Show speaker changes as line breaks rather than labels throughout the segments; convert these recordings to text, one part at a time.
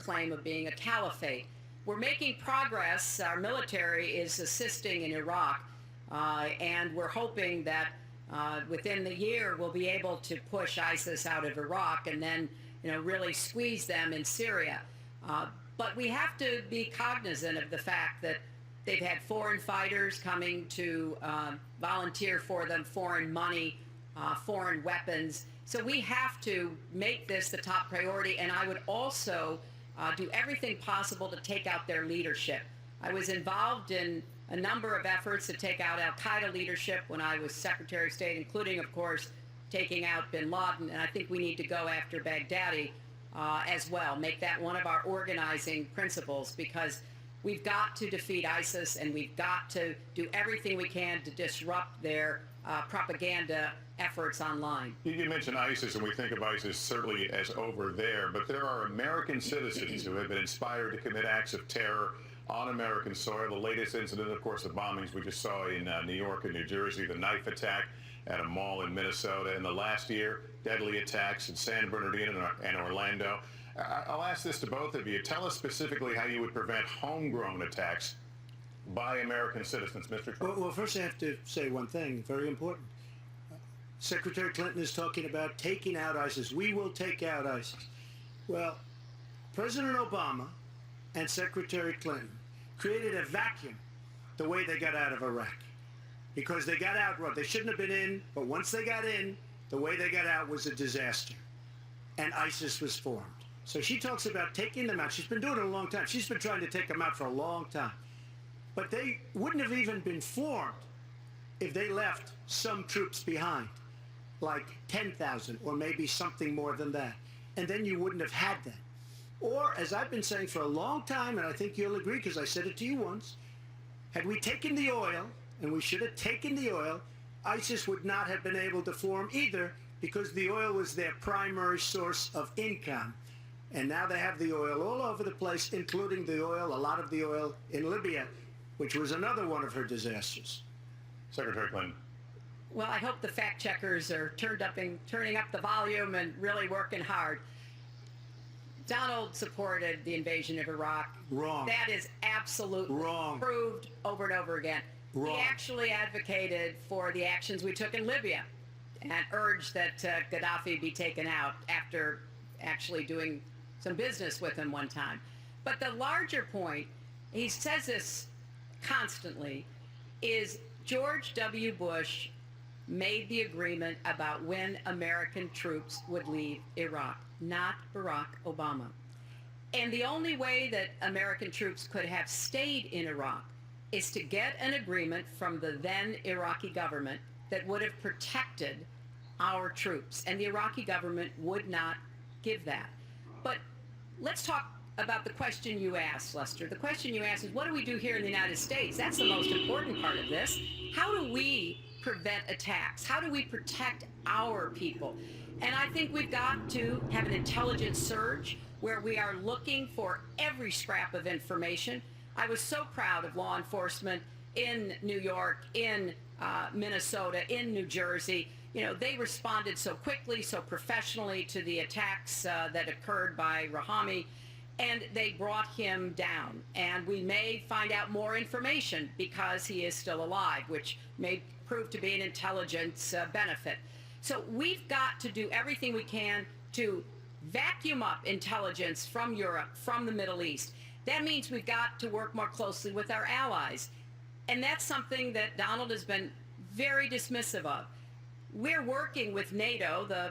claim of being a caliphate. We're making progress. Our military is assisting in Iraq, and we're hoping that within the year we'll be able to push ISIS out of Iraq and then, really squeeze them in Syria. But we have to be cognizant of the fact that they've had foreign fighters coming to volunteer for them, foreign money, foreign weapons. So we have to make this the top priority, and I would also do everything possible to take out their leadership. I was involved in a number of efforts to take out al-Qaeda leadership when I was Secretary of State, including, of course, taking out bin Laden, and I think we need to go after Baghdadi as well, make that one of our organizing principles, because we've got to defeat ISIS, and we've got to do everything we can to disrupt their propaganda efforts online.
You mentioned ISIS, and we think of ISIS certainly as over there, but there are American citizens who have been inspired to commit acts of terror on American soil. The latest incident, of course, the bombings we just saw in New York and New Jersey, the knife attack at a mall in Minnesota, and the last year, deadly attacks in San Bernardino and Orlando. I'll ask this to both of you. Tell us specifically how you would prevent homegrown attacks by American citizens, Mr. Trump.
Well, first I have to say one thing, very important. Secretary Clinton is talking about taking out ISIS. We will take out ISIS. Well, President Obama and Secretary Clinton created a vacuum the way they got out of Iraq. Because they got out, well, they shouldn't have been in, but once they got in, the way they got out was a disaster. And ISIS was formed. So she talks about taking them out. She's been doing it a long time. She's been trying to take them out for a long time. But they wouldn't have even been formed if they left some troops behind, like 10,000 or maybe something more than that. And then you wouldn't have had that. Or, as I've been saying for a long time, and I think you'll agree because I said it to you once, had we taken the oil, and we should have taken the oil, ISIS would not have been able to form either, because the oil was their primary source of income. And now they have the oil all over the place, including the oil, a lot of the oil in Libya, which was another one of her disasters.
Secretary Clinton.
Well, I hope the fact checkers are turning up the volume and really working hard. Donald supported the invasion of Iraq.
Wrong.
That is absolutely
wrong.
Proved over and over again.
Wrong.
He actually advocated for the actions we took in Libya and urged that Gaddafi be taken out after actually doing some business with him one time. But the larger point, he says this constantly, is George W. Bush made the agreement about when American troops would leave Iraq, not Barack Obama. And the only way that American troops could have stayed in Iraq is to get an agreement from the then Iraqi government that would have protected our troops. And the Iraqi government would not give that. But let's talk about the question you asked, Lester. The question you asked is, what do we do here in the United States? That's the most important part of this. How do we prevent attacks? How do we protect our people? And I think we've got to have an intelligence surge where we are looking for every scrap of information. I was so proud of law enforcement in New York, in Minnesota, in New Jersey. You know, they responded so quickly, so professionally to the attacks that occurred by Rahami, and they brought him down. And we may find out more information because he is still alive, which may prove to be an intelligence benefit. So we've got to do everything we can to vacuum up intelligence from Europe, from the Middle East. That means we've got to work more closely with our allies. And that's something that Donald has been very dismissive of. We're working with NATO, the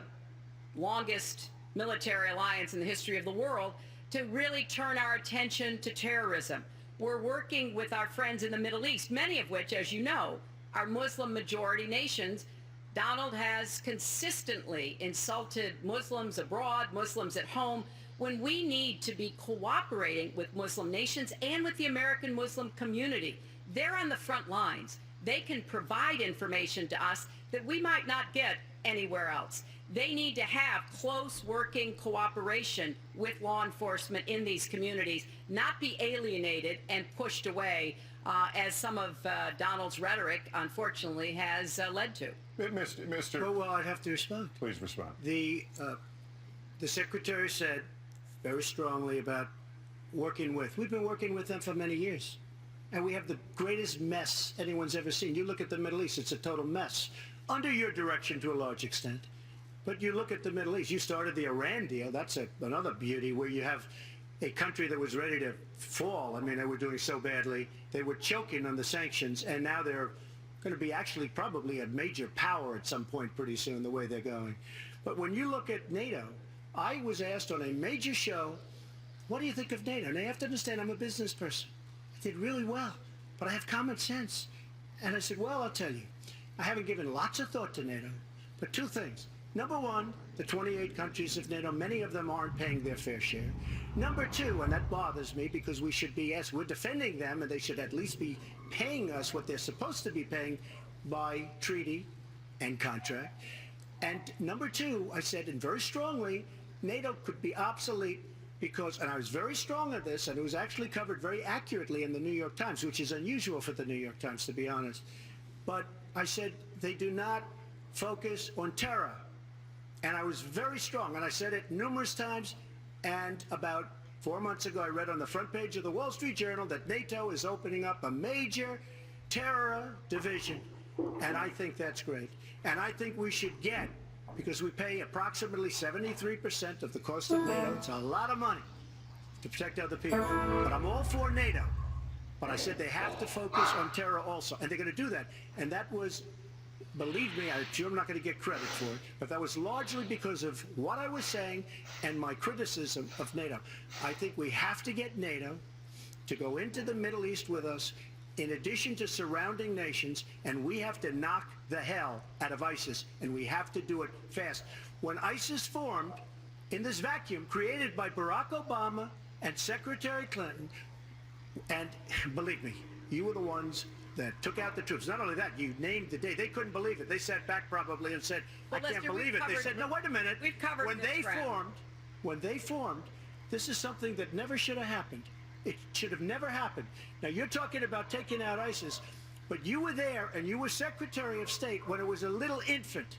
longest military alliance in the history of the world, to really turn our attention to terrorism. We're working with our friends in the Middle East, many of which, as you know, are Muslim majority nations. Donald has consistently insulted Muslims abroad, Muslims at home, when we need to be cooperating with Muslim nations and with the American Muslim community. They're on the front lines. They can provide information to us that we might not get anywhere else. They need to have close working cooperation with law enforcement in these communities, not be alienated and pushed away, as some of Donald's rhetoric, unfortunately, has led to.
Mr.
Well, I have to respond.
Please respond.
The Secretary said very strongly about working with. We've been working with them for many years. And we have the greatest mess anyone's ever seen. You look at the Middle East, it's a total mess. Under your direction to a large extent. But you look at the Middle East, you started the Iran deal. That's another beauty where you have a country that was ready to fall. I mean, they were doing so badly. They were choking on the sanctions, and now they're going to be actually probably a major power at some point pretty soon, the way they're going. But when you look at NATO, I was asked on a major show, what do you think of NATO? Now, you have to understand, I'm a business person. I did really well, but I have common sense. And I said, well, I'll tell you, I haven't given lots of thought to NATO, but two things. Number one, the 28 countries of NATO, many of them aren't paying their fair share. Number two, and that bothers me because we should be, we're defending them and they should at least be paying us what they're supposed to be paying by treaty and contract. And number two, I said, and very strongly, NATO could be obsolete because, and I was very strong on this, and it was actually covered very accurately in the New York Times, which is unusual for the New York Times, to be honest. But I said, they do not focus on terror. And I was very strong, and I said it numerous times, and about 4 months ago, I read on the front page of the Wall Street Journal that NATO is opening up a major terror division, and I think that's great. And I think we should get, because we pay approximately 73% of the cost of NATO. It's a lot of money to protect other people. But I'm all for NATO. But I said they have to focus on terror also. And they're going to do that. And that was, believe me, I'm sure I'm not going to get credit for it, but that was largely because of what I was saying and my criticism of NATO. I think we have to get NATO to go into the Middle East with us in addition to surrounding nations, and we have to knock the hell out of ISIS, and we have to do it fast. When ISIS formed in this vacuum created by Barack Obama and Secretary Clinton, and believe me, you were the ones that took out the troops. Not only that, you named the day. They couldn't believe it. They sat back probably and said, I can't believe it. They said, no, wait a minute.
We've covered
when they formed, this is something that never should have happened. It should have never happened. Now, you're talking about taking out ISIS, but you were there and you were Secretary of State when it was a little infant.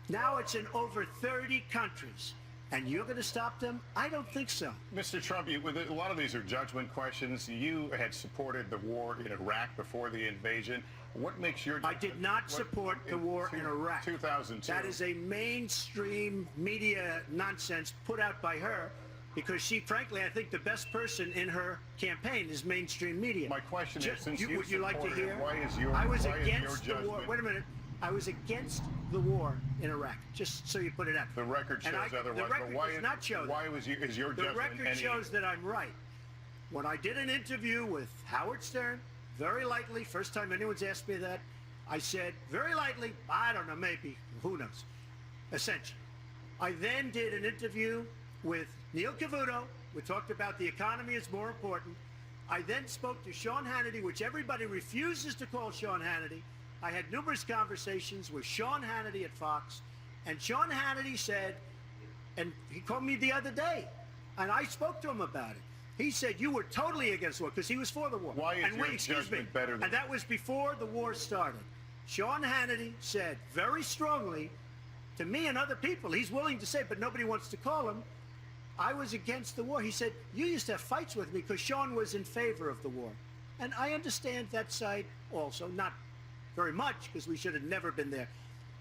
Now it's in over 30 countries. And you're going to stop them? I don't think so.
Mr. Trump, a lot of these are judgment questions. You had supported the war in Iraq before the invasion. What makes your
I did not support the war in Iraq.
2002.
That is a mainstream media nonsense put out by her because she, frankly, I think the best person in her campaign is mainstream media.
My question is, since you
would you like to hear?
Why is your
I was
why
against
is your
the war.
judgment?
Wait a minute. I was against the war in Iraq, just so you put it out.
The record shows otherwise.
The record does not show that.
Why is your judgment?
The record shows that I'm right. When I did an interview with Howard Stern, very lightly, first time anyone's asked me that, I said, very lightly, I don't know, maybe, who knows, essentially. I then did an interview with Neil Cavuto. We talked about the economy is more important. I then spoke to Sean Hannity, which everybody refuses to call Sean Hannity. I had numerous conversations with Sean Hannity at Fox, and Sean Hannity said, and he called me the other day, and I spoke to him about it. He said, you were totally against the war, because he was for the war.
Why is your judgment better than...
And that was before the war started. Sean Hannity said very strongly to me and other people, he's willing to say, but nobody wants to call him, I was against the war. He said, you used to have fights with me because Sean was in favor of the war. And I understand that side also, not very much, because we should have never been there.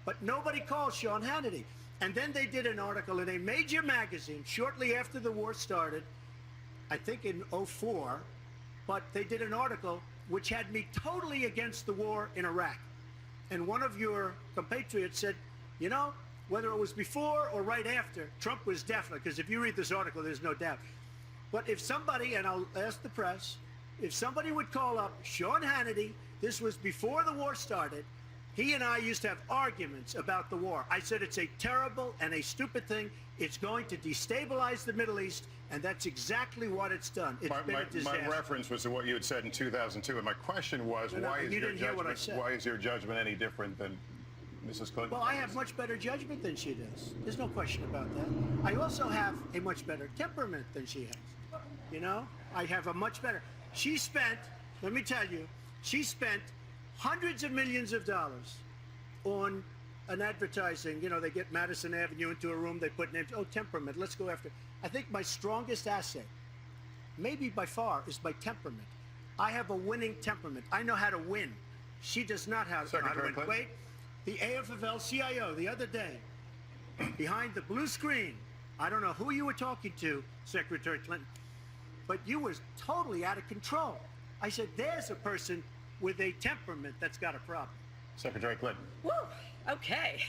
But nobody calls Sean Hannity. And then they did an article in a major magazine shortly after the war started, I think in '04, but they did an article which had me totally against the war in Iraq. And one of your compatriots said, you know, whether it was before or right after, Trump was definitely, because if you read this article, there's no doubt. But if somebody, and I'll ask the press, if somebody would call up Sean Hannity, this was before the war started, he and I used to have arguments about the war. I said it's a terrible and a stupid thing. It's going to destabilize the Middle East, and that's exactly what it's done. It's been a disaster.
My reference was to what you had said in 2002, and my question was, why is your judgment any different than Mrs. Clinton?
Well, I have much better judgment than she does. There's no question about that. I also have a much better temperament than she has. You know, I have a much better. She spent, let me tell you, she spent hundreds of millions of dollars on an advertising. You know, they get Madison Avenue into a room, they put names, oh, temperament, let's go after. I think my strongest asset, maybe by far, is my temperament. I have a winning temperament. I know how to win. She does not have how to
Secretary
win.
Clinton?
Wait, the AFL-CIO the other day, behind the blue screen, I don't know who you were talking to, Secretary Clinton, but you was totally out of control. I said, there's a person with a temperament that's got a problem.
Secretary Clinton.
Woo, okay.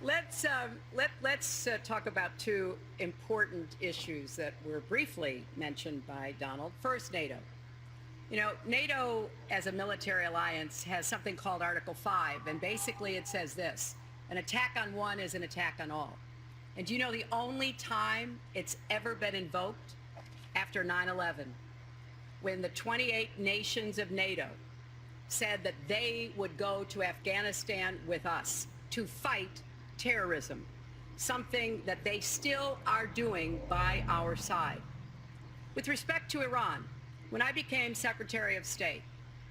Let's talk about two important issues that were briefly mentioned by Donald. First, NATO. You know, NATO as a military alliance has something called Article 5, and basically it says this: an attack on one is an attack on all. And do you know the only time it's ever been invoked? After 9/11, when the 28 nations of NATO said that they would go to Afghanistan with us to fight terrorism, something that they still are doing by our side. With respect to Iran, when I became Secretary of State,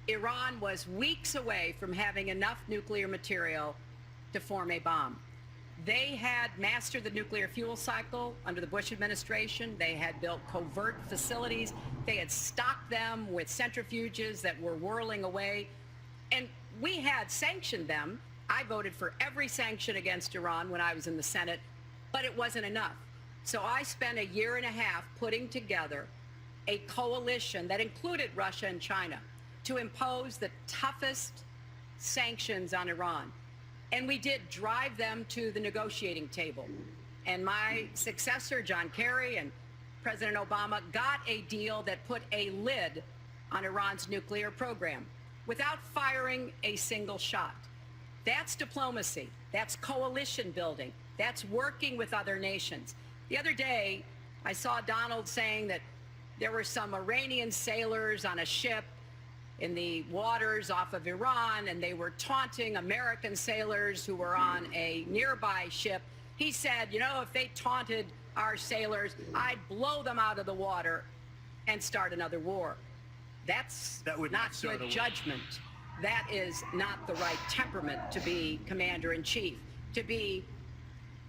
Iran was weeks away from having enough nuclear material to form a bomb. They had mastered the nuclear fuel cycle under the Bush administration. They had built covert facilities. They had stocked them with centrifuges that were whirling away. And we had sanctioned them. I voted for every sanction against Iran when I was in the Senate, but it wasn't enough. So I spent a year and a half putting together a coalition that included Russia and China to impose the toughest sanctions on Iran. And we did drive them to the negotiating table. And my successor, John Kerry, and President Obama got a deal that put a lid on Iran's nuclear program without firing a single shot. That's diplomacy. That's coalition building. That's working with other nations. The other day, I saw Donald saying that there were some Iranian sailors on a ship in the waters off of Iran, and they were taunting American sailors who were on a nearby ship. He said, you know, if they taunted our sailors, I'd blow them out of the water and start another war. That would not good judgment. That is not the right temperament to be commander-in-chief, to be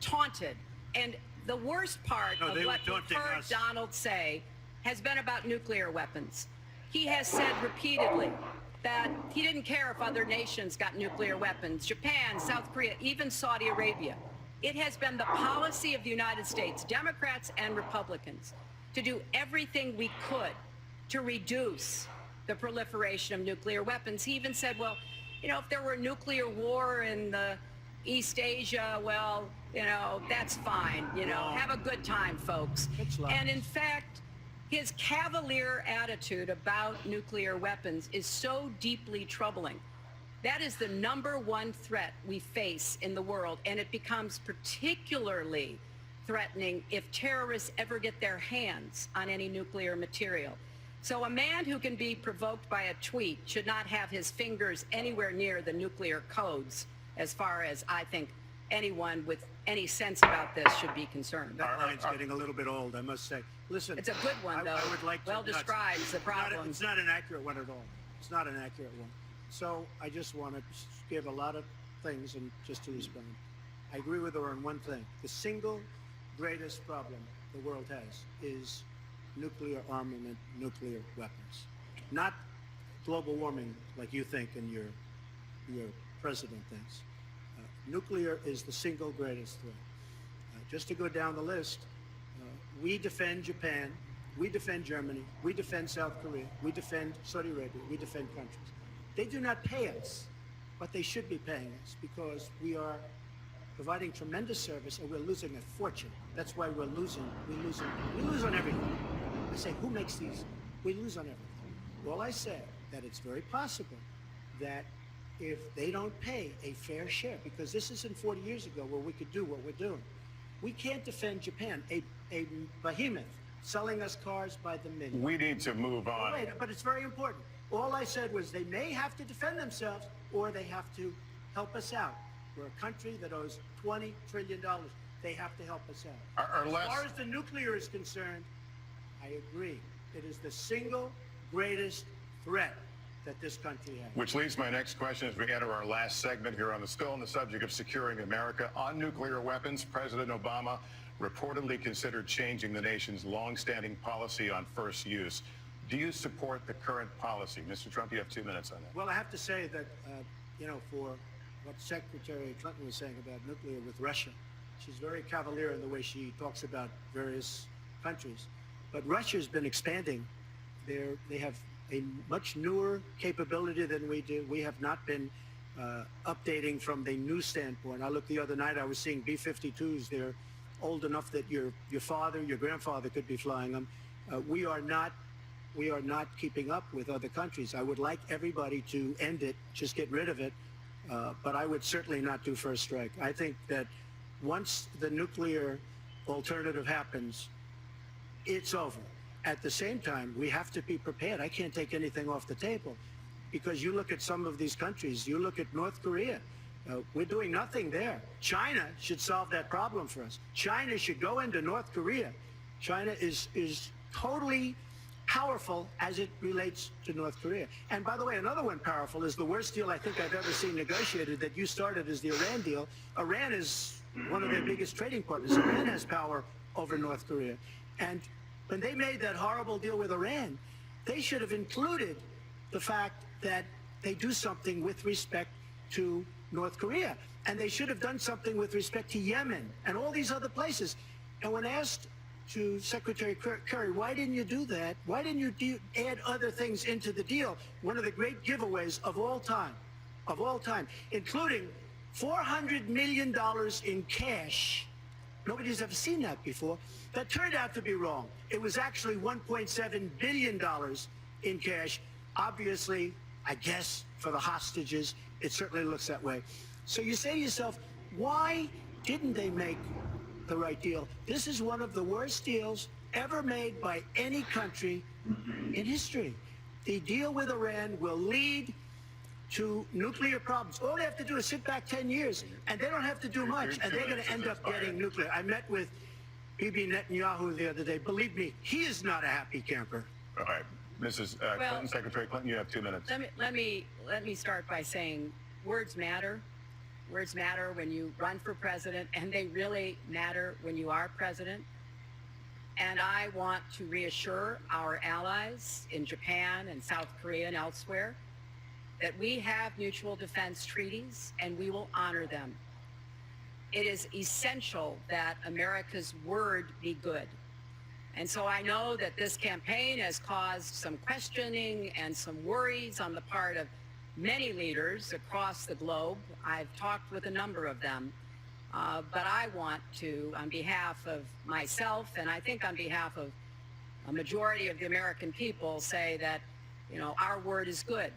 taunted. And the worst part of what we've heard Donald say has been about nuclear weapons. He has said repeatedly that he didn't care if other nations got nuclear weapons, Japan, South Korea, even Saudi Arabia. It has been the policy of the United States, Democrats and Republicans, to do everything we could to reduce the proliferation of nuclear weapons. He even said, well, you know, if there were a nuclear war in the East Asia, well, you know, that's fine. You know, have a good time, folks. And in fact, his cavalier attitude about nuclear weapons is so deeply troubling. That is the #1 threat we face in the world, and it becomes particularly threatening if terrorists ever get their hands on any nuclear material. So a man who can be provoked by a tweet should not have his fingers anywhere near the nuclear codes, as far as I think anyone with any sense about this should be concerned.
That line's getting a little bit old, I must say. Listen,
it's a good one, though.
I would like to,
well describes the problem.
It's not an accurate one at all. It's not an accurate one. So I just want to give a lot of things and just to respond. I agree with her on one thing. The single greatest problem the world has is nuclear armament, nuclear weapons. Not global warming like you think and your president thinks. Nuclear is the single greatest threat. Just to go down the list, we defend Japan, we defend Germany, we defend South Korea, we defend Saudi Arabia, we defend countries. They do not pay us, but they should be paying us because we are providing tremendous service and we're losing a fortune. That's why we're losing. We lose on everything. I say, who makes these? We lose on everything. Well, I said that it's very possible that if they don't pay a fair share, because this isn't 40 years ago where we could do what we're doing. We can't defend Japan, a behemoth selling us cars by the million.
We need to move on.
Wait, but it's very important. All I said was they may have to defend themselves or they have to help us out. We're a country that owes $20 trillion. They have to help us out. As far as the nuclear is concerned, I agree. It is the single greatest threat that this country has.
Which leads to my next question as we enter our last segment here on still on the subject of securing America. On nuclear weapons, President Obama reportedly considered changing the nation's longstanding policy on first use. Do you support the current policy? Mr. Trump, you have 2 minutes on that.
Well, I have to say that, for what Secretary Clinton was saying about nuclear with Russia, she's very cavalier in the way she talks about various countries. But Russia's been expanding. They have a much newer capability than we do. We have not been updating from the new standpoint. I looked the other night, I was seeing B-52s. They're old enough that your father, your grandfather could be flying them. We are not keeping up with other countries. I would like everybody to end it, just get rid of it, but I would certainly not do first strike. I think that once the nuclear alternative happens, it's over. At the same time, we have to be prepared. I can't take anything off the table because you look at some of these countries, you look at North Korea, we're doing nothing there. China should solve that problem for us. China should go into North Korea. China is totally powerful as it relates to North Korea. And by the way, another one powerful is the worst deal I think I've ever seen negotiated that you started is the Iran deal. Iran is one of their biggest trading partners. Iran has power over North Korea. And when they made that horrible deal with Iran, they should have included the fact that they do something with respect to North Korea. And they should have done something with respect to Yemen and all these other places. And when asked to Secretary Kerry, why didn't you do that? Why didn't you add other things into the deal? One of the great giveaways of all time, including $400 million in cash. Nobody's ever seen that before. That turned out to be wrong. It was actually $1.7 billion in cash. Obviously, I guess, for the hostages, it certainly looks that way. So you say to yourself, why didn't they make the right deal? This is one of the worst deals ever made by any country in history. The deal with Iran will lead to nuclear problems. All they have to do is sit back 10 years, and they don't have to do much, and they're going to end up getting nuclear. I met with Bibi Netanyahu the other day. Believe me, he is not a happy camper.
All right. Mrs. Clinton, Secretary Clinton, you have 2 minutes.
Let me start by saying words matter. Words matter when you run for president, and they really matter when you are president. And I want to reassure our allies in Japan and South Korea and elsewhere that we have mutual defense treaties and we will honor them. It is essential that America's word be good. And so I know that this campaign has caused some questioning and some worries on the part of many leaders across the globe. I've talked with a number of them, but I want to, on behalf of myself and I think on behalf of a majority of the American people, say that, our word is good.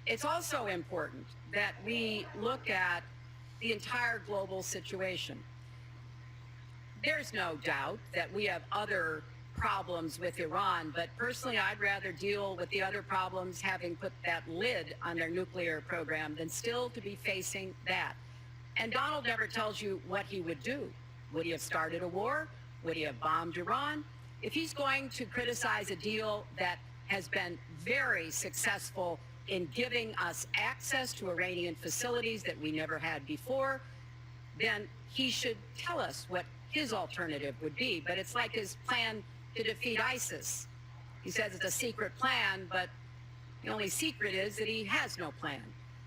It's also important that we look at the entire global situation. There's no doubt that we have other problems with Iran, but personally I'd rather deal with the other problems having put that lid on their nuclear program than still to be facing that. And Donald never tells you what he would do. Would he have started a war? Would he have bombed Iran? If he's going to criticize a deal that has been very successful in giving us access to Iranian facilities that we never had before, then he should tell us what his alternative would be. But it's like his plan to defeat ISIS. He says it's a secret plan, but the only secret is that he has no plan.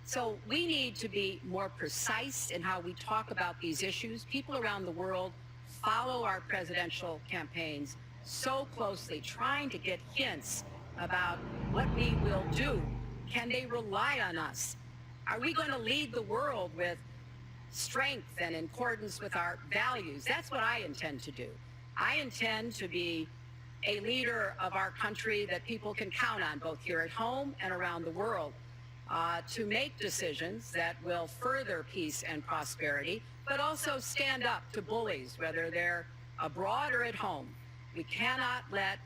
So we need to be more precise in how we talk about these issues. People around the world follow our presidential campaigns so closely, trying to get hints about what we will do. Can they rely on us? Are we going to lead the world with strength and in accordance with our values? That's what I intend to do. I intend to be a leader of our country that people can count on, both here at home and around the world, to make decisions that will further peace and prosperity, but also stand up to bullies, whether they're abroad or at home. We cannot let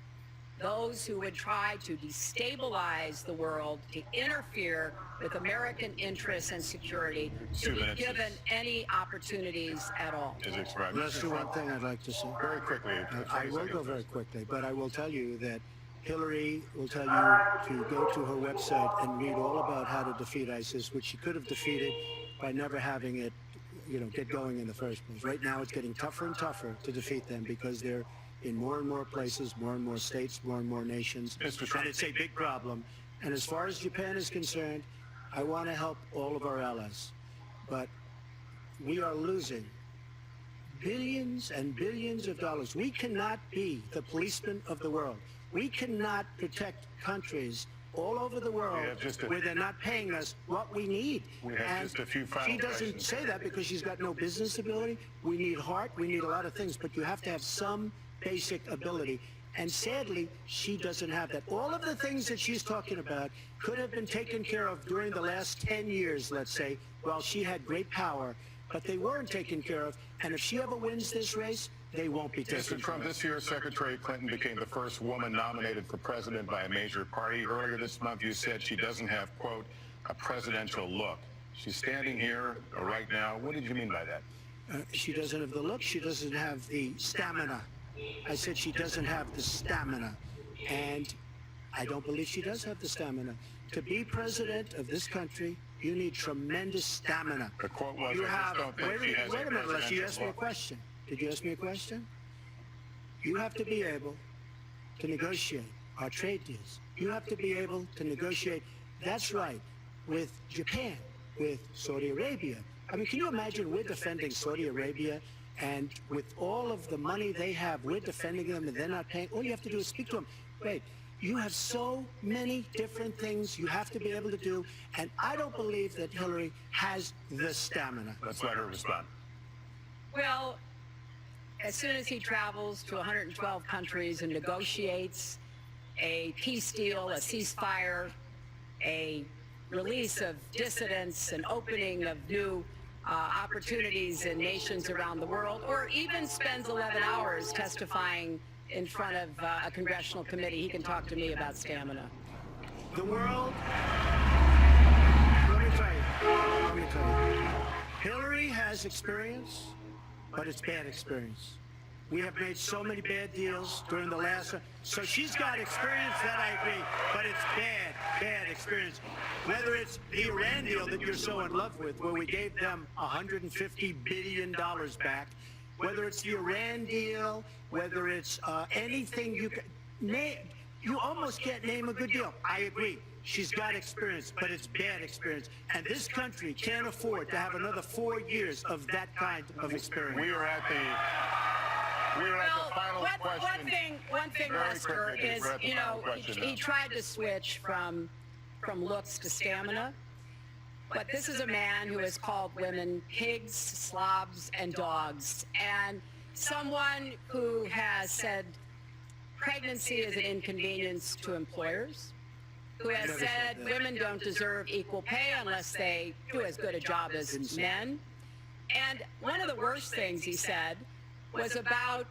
those who would try to destabilize the world, to interfere with American interests and security, to be given any opportunities at all.
Let's do one thing I'd like to say.
Very quickly.
I will go very quickly, but I will tell you that Hillary will tell you to go to her website and read all about how to defeat ISIS, which she could have defeated by never having it, get going in the first place. Right now, it's getting tougher and tougher to defeat them because they're in more and more places, more and more states, more and more nations, and it's a big problem. And as far as Japan is concerned, I want to help all of our allies, but we are losing billions and billions of dollars. We cannot be the policemen of the world. We cannot protect countries all over the world where they're not paying us what we need.
We have just a few final
She doesn't
questions.
say that because she's got no business ability. We need heart. We need a lot of things, but you have to have some basic ability. And sadly, she doesn't have that. All of the things that she's talking about could have been taken care of during the last 10 years, let's say, while she had great power, but they weren't taken care of. And if she ever wins this race, they won't be taken
Mr.
care
Trump,
of.
this year, Secretary Clinton became the first woman nominated for president by a major party. Earlier this month, you said she doesn't have, quote, a presidential look. She's standing here right now. What did you mean by that?
She doesn't have the look. She doesn't have the stamina. I said she doesn't have the stamina. And I don't believe she does have the stamina. To be president of this country, you need tremendous stamina.
The quote was,
You
I just
have,
don't think she has
wait a minute, unless you
presidential
asked me a
look.
question. Did you ask me a question? You have to be able to negotiate our trade deals. You have to be able to negotiate, that's right, with Japan, with Saudi Arabia. I mean, can you imagine we're defending Saudi Arabia, and with all of the money they have, we're defending them and they're not paying? All you have to do is speak to them. Wait, you have so many different things you have to be able to do, and I don't believe that Hillary has the stamina.
Let's let her respond.
Well, as soon as he travels to 112 countries and negotiates a peace deal, a ceasefire, a release of dissidents, an opening of new opportunities in nations around the world, or even spends 11 hours testifying in front of a congressional committee, he can talk to me about stamina.
The world, let me tell you, Hillary has experience, but it's bad experience. We have made so many bad deals during the last, so she's got experience, that I agree, but it's bad experience. Whether it's the Iran deal that you're so in love with, where we gave them $150 billion back, whether it's the Iran deal, whether it's anything you can name, you almost can't name a good deal. I agree. She's got experience, but it's bad experience. And this country can't afford to have another 4 years of that kind of experience.
We are at the final question.
One thing,
Very
Lester,
quickly,
is,
we're at the final question
he
now.
tried to switch from looks to stamina. But this is a man who has called women pigs, slobs, and dogs. And someone who has said pregnancy is an inconvenience to employers, who has
Never said
said
that.
women don't deserve equal pay unless they do as good a job as men. And one of the worst things he said was about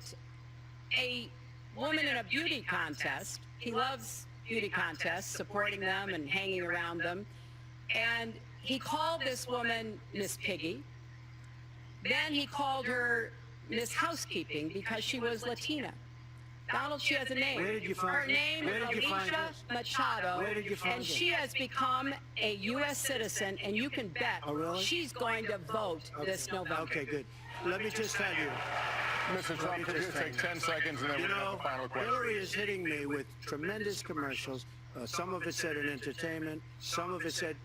a woman in a beauty contest. He loves beauty contests, supporting them and hanging around them. And he called this woman Miss Piggy. Then he called her Miss Housekeeping because she was Latina. Donald, she has a name.
Where did you find
Her
this?
name
Where
is
did you find
Alicia
this?
Machado,
Where did you find
and
this?
she has become a U.S. citizen, and you can bet
Oh, really?
she's going to vote this November.
Okay, good. Let me just tell you,
Mr. Trump, could you take 10 seconds and then we
you
have
know,
the final question?
Hillary is hitting me with tremendous commercials. Some of it said in entertainment. Some of it said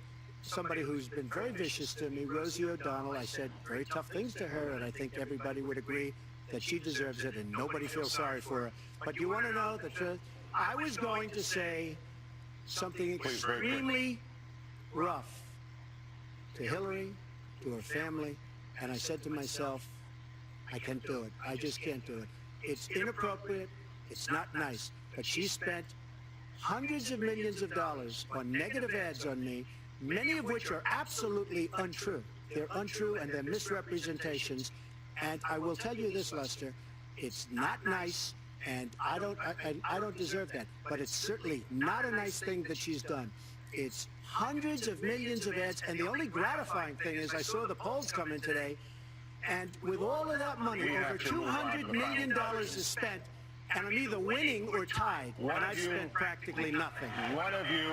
somebody who's been very vicious to me, Rosie O'Donnell. I said very tough things to her, and I think everybody would agree that she deserves it, and nobody feels sorry for her. But you want to know the truth? I was going to say something
Please, very quickly.
extremely rough to Hillary, to her family, and I said to myself, I can't do it. I just can't do it. It's inappropriate. It's not nice. But she spent hundreds of millions of dollars on negative ads on me, many of which are absolutely untrue. They're untrue and they're misrepresentations. And I will tell you this, Lester, it's not nice, and I don't deserve that. But it's certainly not a nice thing that she's done. It's hundreds of millions of ads, and the only gratifying thing is I saw the polls come in today, and with all of that money,
We
over
have to move on to
$200
the
million
final
is spent, and I'm either winning or tied, and I spent practically nothing.
One of you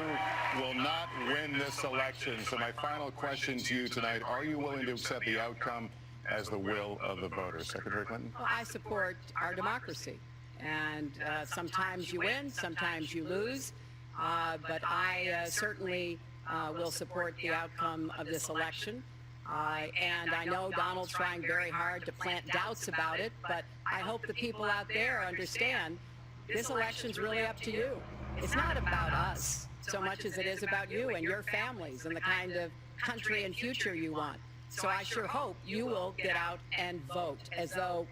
will not win this election. So my final question to you tonight, are you willing to accept the outcome as the will of the voters? Secretary Clinton?
Well, I support our democracy. And sometimes you win, sometimes you lose. But I certainly will support the outcome of this election. And I know Donald's trying very hard to plant doubts about it, but I hope the people out there understand this election's really up to you. It's not about us so much as it is about you and your families and the kind of country and future you want. So I sure hope you will get out and vote as though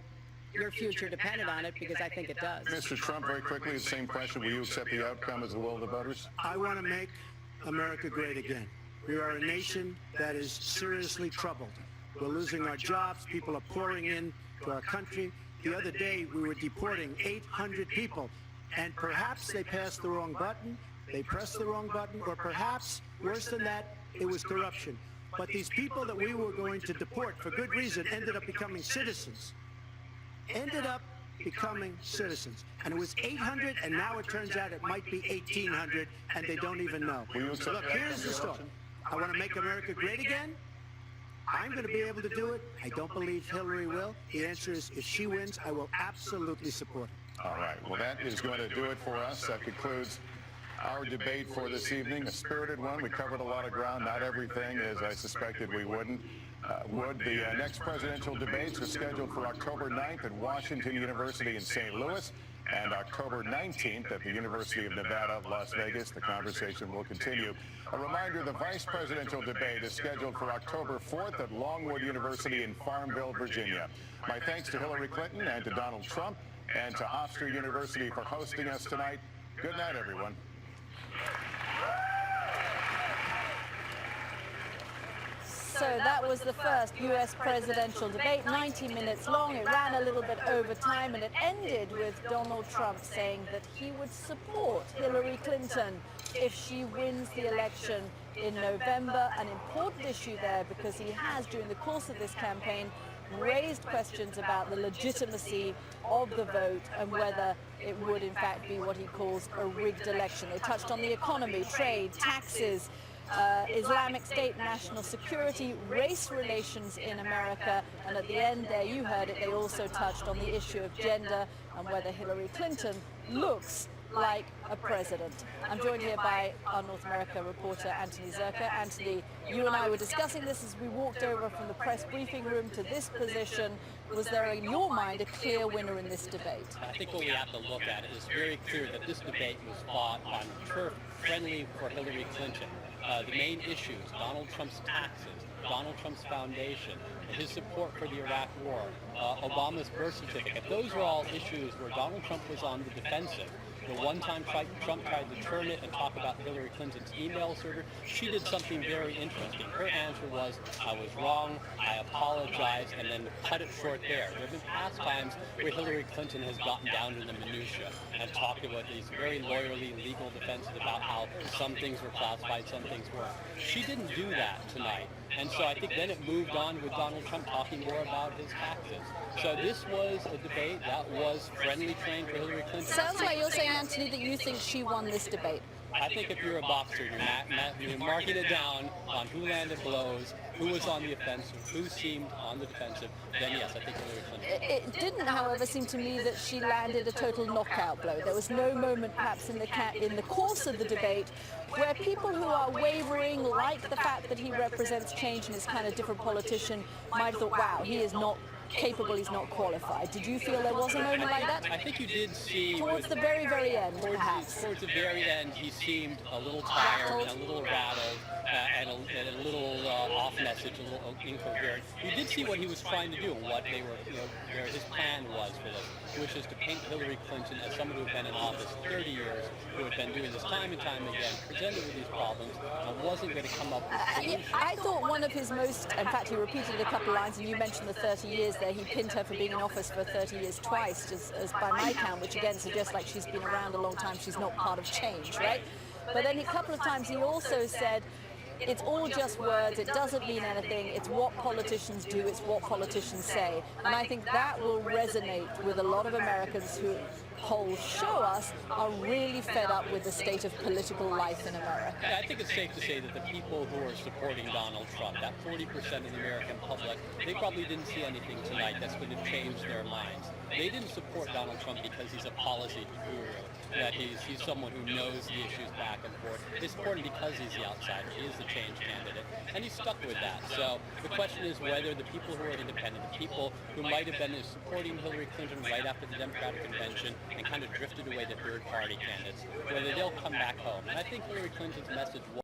your future depended on it, because I think it does.
Mr. Trump, very quickly, the same question. Will you accept the outcome as the will of the voters?
I want to make America great again. We are a nation that is seriously troubled. We're losing our jobs. People are pouring in to our country. The other day, we were deporting 800 people, and perhaps they passed the wrong button, they pressed the wrong button, or perhaps, worse than that, it was corruption. But these people that we were going to deport for good reason ended up becoming citizens. And it was 800, and now it turns out it might be 1,800, and they don't even know. So look, here's the story. I want to make America great again. I'm going to be able to do it. I don't believe Hillary will. The answer is, if she wins, I will absolutely support her.
All right. Well, that is going to do it for us. That concludes our debate for this evening. A spirited one. We covered a lot of ground. Not everything, as I suspected we wouldn't. The next presidential debates are scheduled for October 9th at Washington University in St. Louis and October 19th at the University of Nevada, Las Vegas. The conversation will continue. A reminder, the vice presidential debate is scheduled for October 4th at Longwood University in Farmville, Virginia. My thanks to Hillary Clinton and to Donald Trump and to Hofstra University for hosting us tonight. Good night, everyone.
So that was the first U.S. presidential debate, 90 minutes long. It ran a little bit over time, and it ended with Donald Trump saying that he would support Hillary Clinton if she wins the election in November. An important issue there, because he has, during the course of this campaign, raised questions about the legitimacy of the vote and whether it would in fact be what he calls a rigged election. They touched on the economy, trade, taxes, Islamic State, national security, race relations in America, and at the end there, you heard it, they also touched on the issue of gender and whether Hillary Clinton looks like a president. I'm joined here by our North America reporter, Anthony Zerka. Anthony, you and I were discussing this as we walked over from the press briefing room to this position. Was there, in your mind, a clear winner in this debate?
I think what we have to look at is very clear that this debate was fought on turf friendly for Hillary Clinton. The main issues, Donald Trump's taxes, Donald Trump's foundation, his support for the Iraq War, Obama's birth certificate. Those are all issues where Donald Trump was on the defensive. The one time Trump tried to turn it and talk about Hillary Clinton's email server, she did something very interesting. Her answer was, I was wrong, I apologize, and then cut it short there. There have been past times where Hillary Clinton has gotten down to the minutia and talked about these very lawyerly legal defenses about how some things were classified, some things weren't. She didn't do that tonight. And so I think then it moved on with Donald Trump talking more about his taxes. So this was a debate that was friendly trained for Hillary Clinton.
Sounds like you're saying, Anthony, that you think she won this debate.
I think if you're a boxer, you're marking it down on who landed blows, who was on the offensive, who seemed on the defensive, then yes, I think Hillary Clinton.
It didn't, however, seem to me that she landed a total knockout blow. There was no moment, perhaps, in the course of the debate where people who are wavering, like the fact that he represents change and is kind of different politician, might have thought, wow, he is not capable, he's not qualified. Did you feel there was a moment like that?
I think you did see...
Towards the very, very end, perhaps.
Towards the very end, he seemed a little tired, and a little rattled, and a little off message, a little incoherent. You did see what he was trying to do, and what they were, where his plan was for this, which is to paint Hillary Clinton as someone who had been in office 30 years, who had been doing this time and time again, presented with these problems, and wasn't going to come up with solutions.
I thought one of his most, in fact, he repeated a couple of lines, and you mentioned the 30 years there. He pinned her for being in office for 30 years twice, as by my count, which again suggests like she's been around a long time, she's not part of change, right? But then a couple of times he also said, it's all just words. It doesn't mean anything. It's what politicians do. It's what politicians say. And I think that will resonate with a lot of Americans who polls show us are really fed up with the state of political life in America.
Yeah, I think it's safe to say that the people who are supporting Donald Trump, that 40% of the American public, they probably didn't see anything tonight that's going to change their minds. They didn't support Donald Trump because he's a policy guru, that he's someone who knows the issues back and forth. They support him because he's the outsider. He is the change candidate, and he's stuck with that. So the question is whether the people who are independent, the people who might have been supporting Hillary Clinton right after the Democratic convention and kind of drifted away to third-party candidates, whether they'll come back home. And I think Hillary Clinton's message was